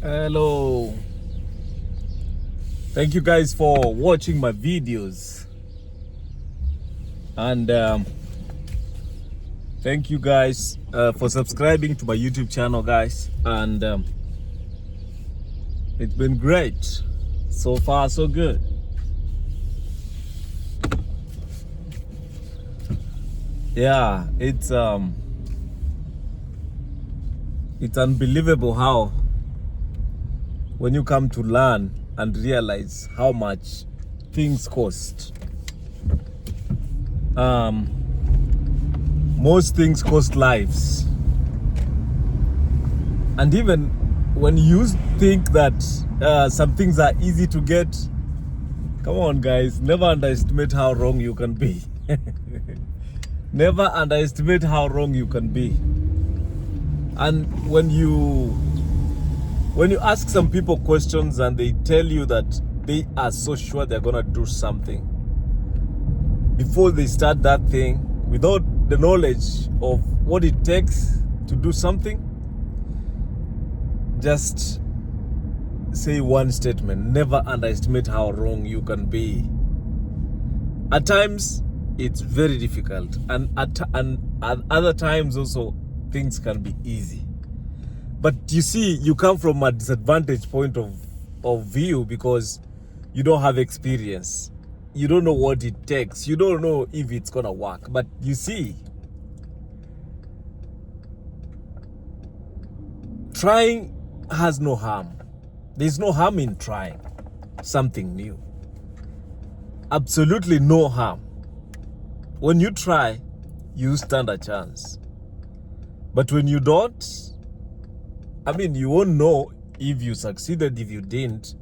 Hello. Thank you guys for watching my videos. And thank you guys for subscribing to my YouTube channel, guys. And it's been great. So far, so good. Yeah, it's unbelievable how when you come to learn and realize how much things cost. Most things cost lives. And even when you think that some things are easy to get, come on guys, never underestimate how wrong you can be. Never underestimate how wrong you can be. And when you ask some people questions and they tell you that they are so sure they're gonna do something, before they start that thing, without the knowledge of what it takes to do something, just say one statement: never underestimate how wrong you can be. At times it's very difficult, and at other times also things can be easy. But you see, you come from a disadvantaged point of view because you don't have experience. You don't know what it takes. You don't know if it's gonna work. But you see, trying has no harm. There's no harm in trying something new. Absolutely no harm. When you try, you stand a chance. But when you don't, you won't know if you succeeded, if you didn't.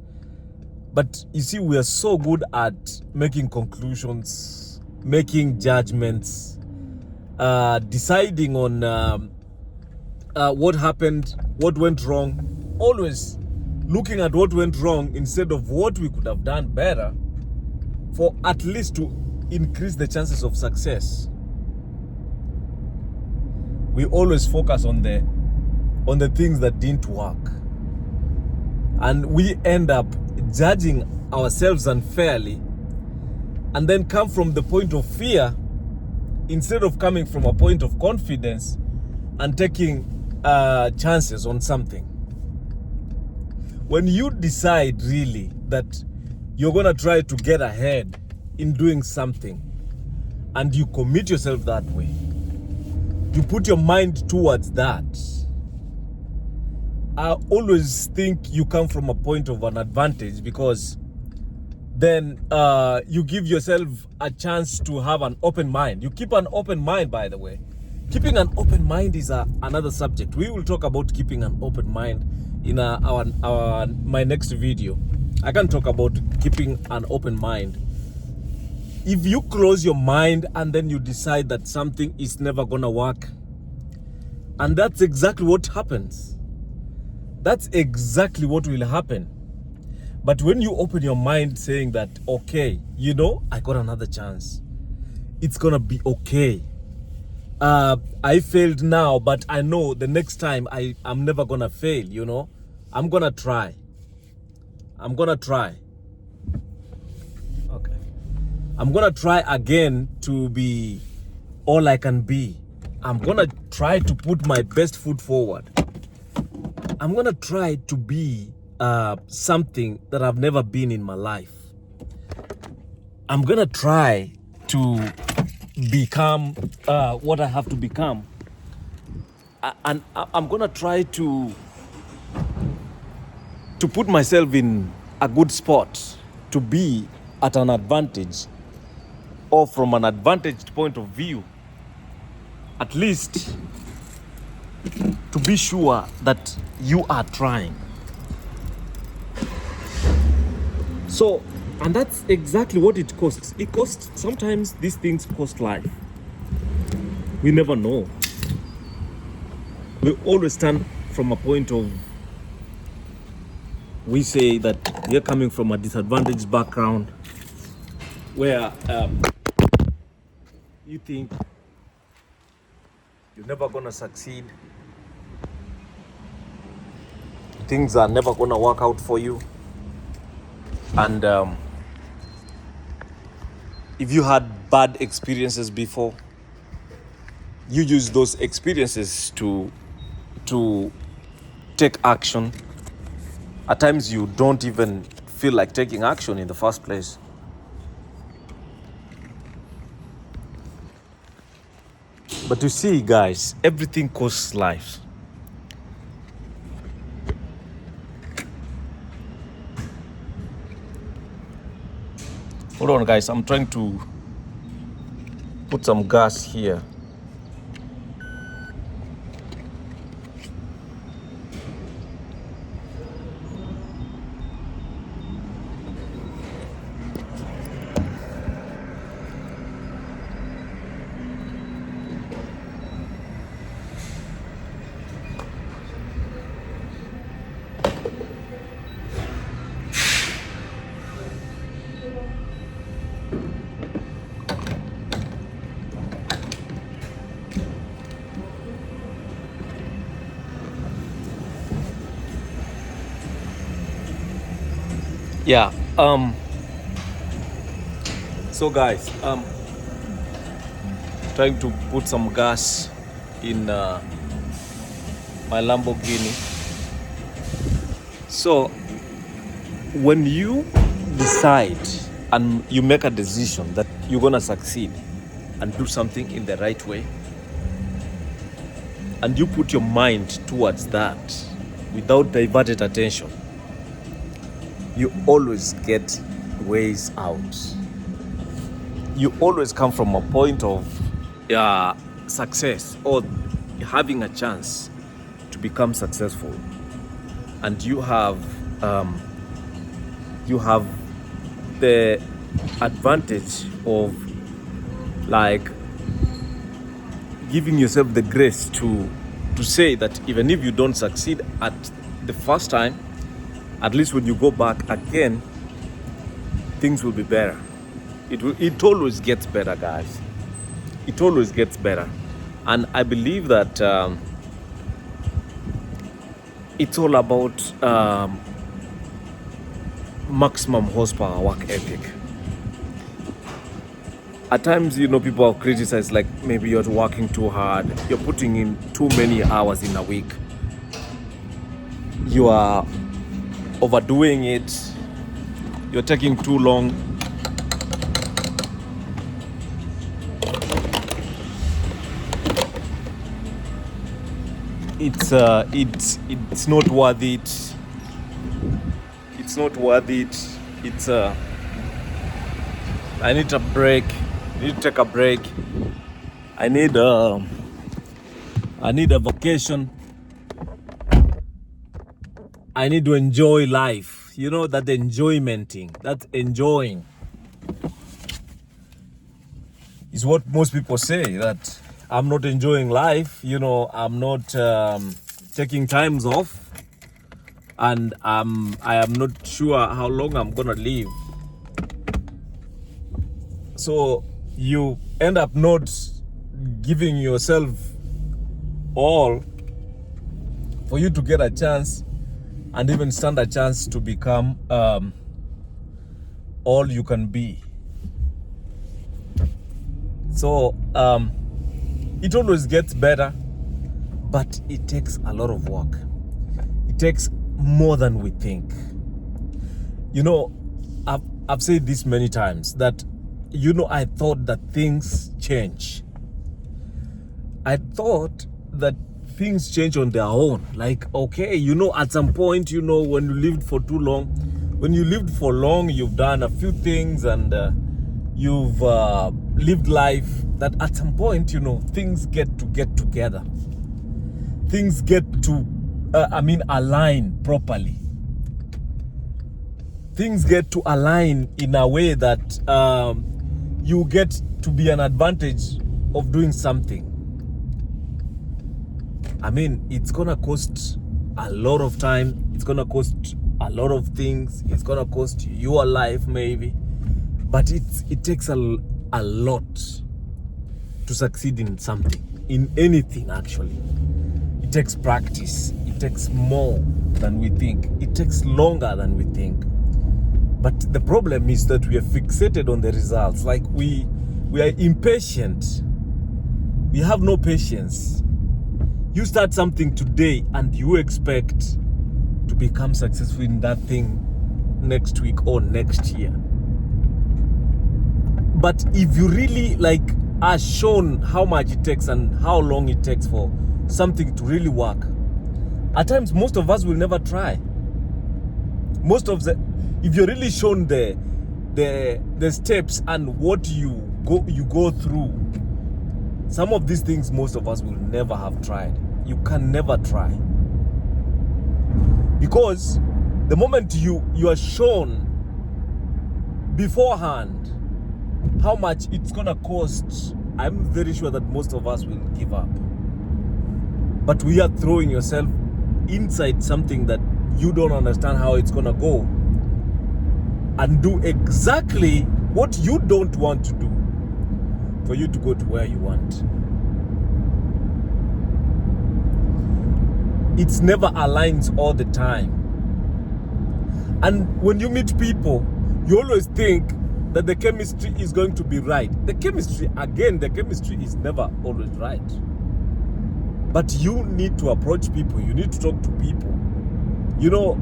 But you see, we are so good at making conclusions, making judgments, deciding on what happened, what went wrong, always looking at what went wrong instead of what we could have done better for at least to increase the chances of success. We always focus on the things that didn't work, and we end up judging ourselves unfairly, and then come from the point of fear instead of coming from a point of confidence and taking chances on something. When you decide really that you're gonna try to get ahead in doing something, and you commit yourself that way, you put your mind towards that, I always think you come from a point of an advantage, because then you give yourself a chance to have an open mind. You keep an open mind, by the way. Keeping an open mind is another subject. We will talk about keeping an open mind in my next video. I can talk about keeping an open mind. If you close your mind and then you decide that something is never gonna work, and that's exactly what happens. That's exactly what will happen. But when you open your mind saying that, okay, I got another chance. It's gonna be okay. I failed now, but I know the next time I'm never gonna fail, I'm gonna try. Okay. I'm gonna try again to be all I can be. I'm gonna try to put my best foot forward. I'm gonna try to be something that I've never been in my life. I'm gonna try to become what I have to become. And I'm gonna try to put myself in a good spot, to be at an advantage, or from an advantaged point of view, at least to be sure that you are trying. So, and that's exactly what it costs. It costs, sometimes these things cost life. We never know. We always stand from a point of, we say that we're coming from a disadvantaged background where you think you're never gonna succeed. things are never gonna work out for you. And if you had bad experiences before, you use those experiences to take action. At times you don't even feel like taking action in the first place. But you see, guys, everything costs lives. Hold on, guys, I'm trying to put some gas here. Yeah. So guys, trying to put some gas in my Lamborghini. So when you decide and you make a decision that you're gonna succeed and do something in the right way, and you put your mind towards that without diverted attention, you always get ways out. You always come from a point of success or having a chance to become successful, and you have the advantage of like giving yourself the grace to say that even if you don't succeed at the first time, at least when you go back again, things will be better. It always gets better, guys. It always gets better. And I believe that it's all about maximum horsepower work ethic. At times, people have criticized, like, maybe you're working too hard, you're putting in too many hours in a week, you are overdoing it, you're taking too long. It's not worth it. It's not worth it. I need a break. I need to take a break. I need a vacation. I need to enjoy life. That enjoyment thing. That enjoying is what most people say, that I'm not enjoying life. I'm not taking times off, and I am not sure how long I'm gonna live. So you end up not giving yourself all for you to get a chance and even stand a chance to become all you can be. So it always gets better, but it takes a lot of work. It takes more than we think. I've said this many times that I thought that things change. I thought that things change on their own. Like, okay, at some point, when you lived for too long, when you lived for long, you've done a few things and you've lived life, that at some point, things get together. Things get to, align properly. Things get to align in a way that you get to be an advantage of doing something. It's gonna cost a lot of time. It's gonna cost a lot of things. It's gonna cost your life maybe, but it takes a lot to succeed in something, in anything actually. It takes practice. It takes more than we think. It takes longer than we think. But the problem is that we are fixated on the results. Like we are impatient. We have no patience. You start something today and you expect to become successful in that thing next week or next year. But if you really are shown how much it takes and how long it takes for something to really work, at times most of us will never try. If you're really shown the steps and what you go through, some of these things most of us will never have tried. You can never try. Because the moment you are shown beforehand how much it's gonna cost, I'm very sure that most of us will give up. But we are throwing yourself inside something that you don't understand how it's gonna go, and do exactly what you don't want to do for you to go to where you want. It never aligns all the time. And when you meet people, you always think that the chemistry is going to be right. The chemistry is never always right. But you need to approach people. You need to talk to people. You know,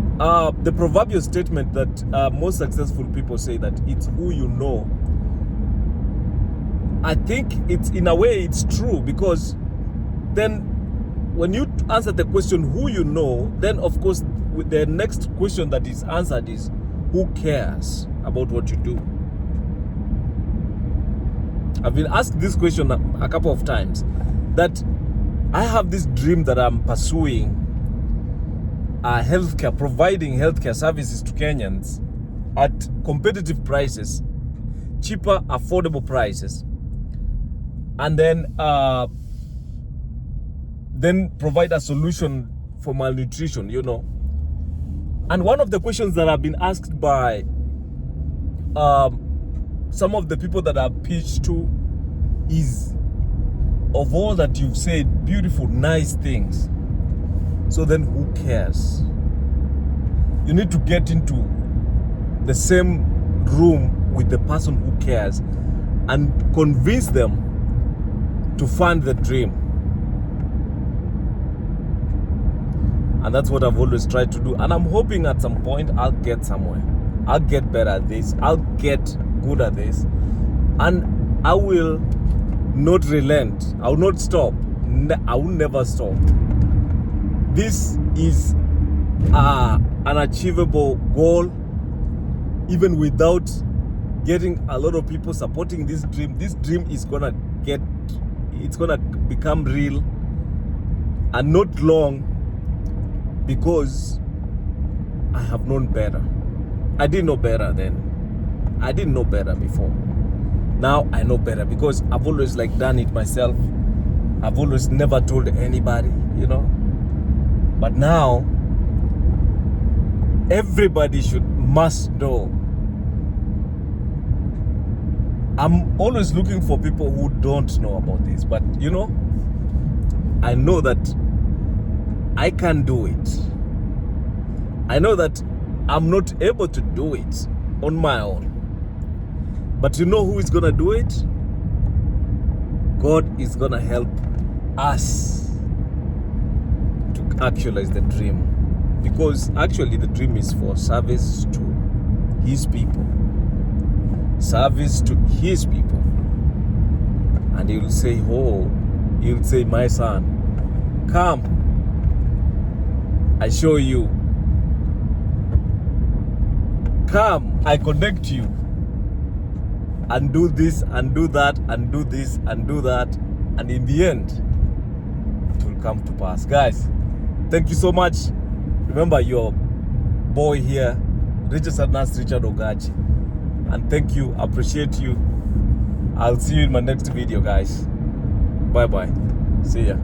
the proverbial statement that most successful people say, that it's who you know. I think it's, in a way, it's true, because then when you answer the question who you know, then of course the next question that is answered is who cares about what you do. I've been asked this question a couple of times, that I have this dream that I'm pursuing, providing healthcare services to Kenyans at competitive prices, cheaper, affordable prices, and then provide a solution for malnutrition, you know. And one of the questions that I've been asked by some of the people that I've pitched to is, of all that you've said, beautiful, nice things, so then who cares? You need to get into the same room with the person who cares and convince them to fund the dream. And that's what I've always tried to do. And I'm hoping at some point I'll get somewhere. I'll get better at this. I'll get good at this. And I will not relent. I will not stop. I will never stop. This is an achievable goal, even without getting a lot of people supporting this dream. This dream is gonna become real, and not long, because I have known better. I didn't know better then. I didn't know better before. Now I know better, because I've always done it myself. I've always never told anybody, you know. But now everybody must know. I'm always looking for people who don't know about this, but you know, I know that I can do it. I know that I'm not able to do it on my own. But you know who is gonna do it? God is gonna help us to actualize the dream. Because actually the dream is for service to His people. Service to His people. And He will say, He will say, my son, come, I show you. Come, I connect you. And do this, and do that, and do this, and do that. And in the end, it will come to pass. Guys, thank you so much. Remember, your boy here, Registered Nurse Richard Ogachi. And thank you, appreciate you. I'll see you in my next video, guys. Bye-bye. See ya.